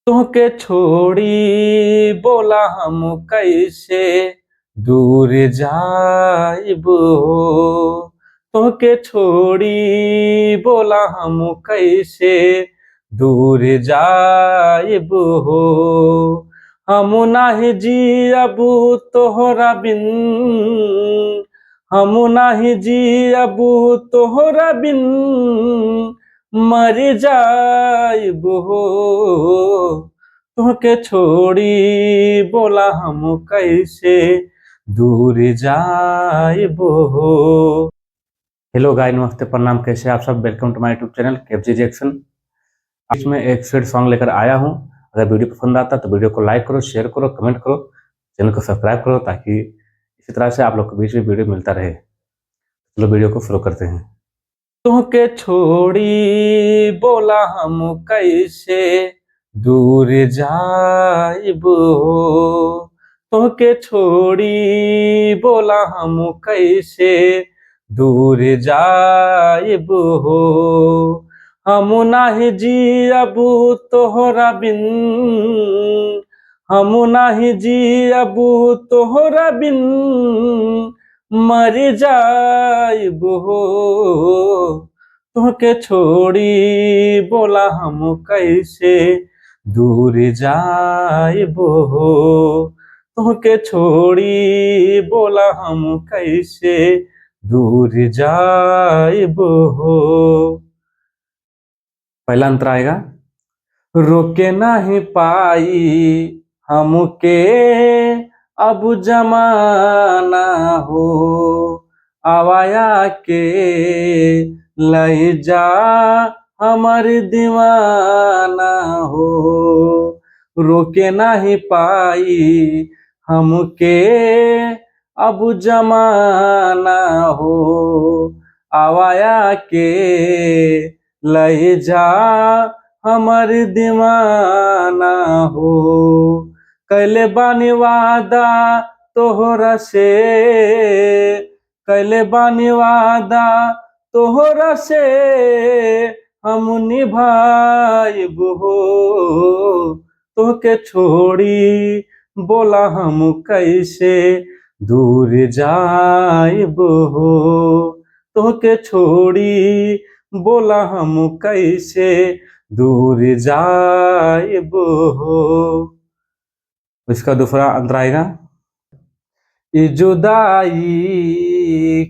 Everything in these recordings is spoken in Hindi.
तोहके छोड़ी बोला हम कैसे दूर जाइब हो। तोहके छोड़ी बोला हम कैसे दूर जाइब हो। हम नाही जियब तोहरा बिन, हम नाही जियब तोहरा बिन, मर जाइब हो। तोहके छोड़ी बोला हम कैसे दूर जाइब हो। हेलो गाय, नमस्ते, प्रणाम, कैसे आप सब। Welcome to my YouTube channel KFG reaction. इसमें एक स्वीट सॉन्ग लेकर आया हूँ। अगर वीडियो पसंद आता तो वीडियो को लाइक करो, शेयर करो, कमेंट करो, चैनल को सब्सक्राइब करो ताकि इसी तरह से आप लोग को बीच में वीडियो मिलता रहे। चलो वीडियो को शुरू करते हैं। तोहके छोड़ी बोला हम कैसे दूर जाइब हो। तोहके छोड़ी बोला हम कैसे दूर जाइब हो। हम नाही जियब तोहरा बिन, हम नाही जियब तोहरा बिन, मर जाइब हो। तोहके छोड़ी बोला हम कैसे दूर जाइब हो। तोहके छोड़ी बोला हम कैसे दूर जाइब हो। पहला अंतर आएगा, रोके नहीं पाई हमके अब जमाना हो। आवाया के लई जा हमर दीवाना हो। रोके नहीं पाई हमके अब जमाना हो। आवाया के लई जा हमर दीवाना हो। कैले बानी वादा तोहरा से, कैले बानी वादा तोहरा से, हम निभाइब हो। तोहके छोड़ी बोला हम कैसे दूर जाइब हो। तोहके छोड़ी बोला हम कैसे दूर जाइब हो। इसका दूसरा अंतर आएगा, ई जुदाई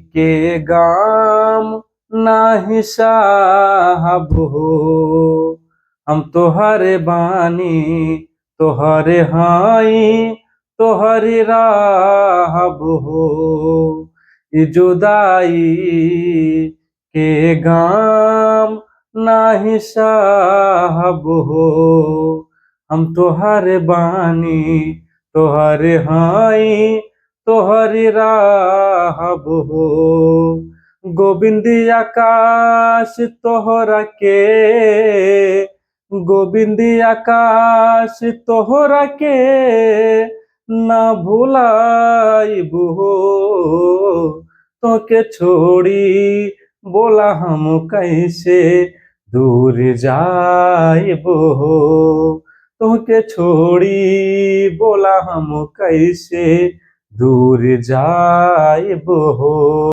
के गाम नाही साहब हो। हम तोहरे बानी तोहरे हाई तोहरी राहब हो। ई जुदाई के गाम नाही साहब हो। हम तोहरे बानी तोहरे हाई तोहरी राहब हो। गोविंद आकाश तोहरा के, गोविंद आकाश तोहरा के ना भुलाइब हो। तोहके छोड़ी बोला हम कैसे दूर जाइब हो। तोहके छोड़ी बोला हम कैसे दूर जाइब हो।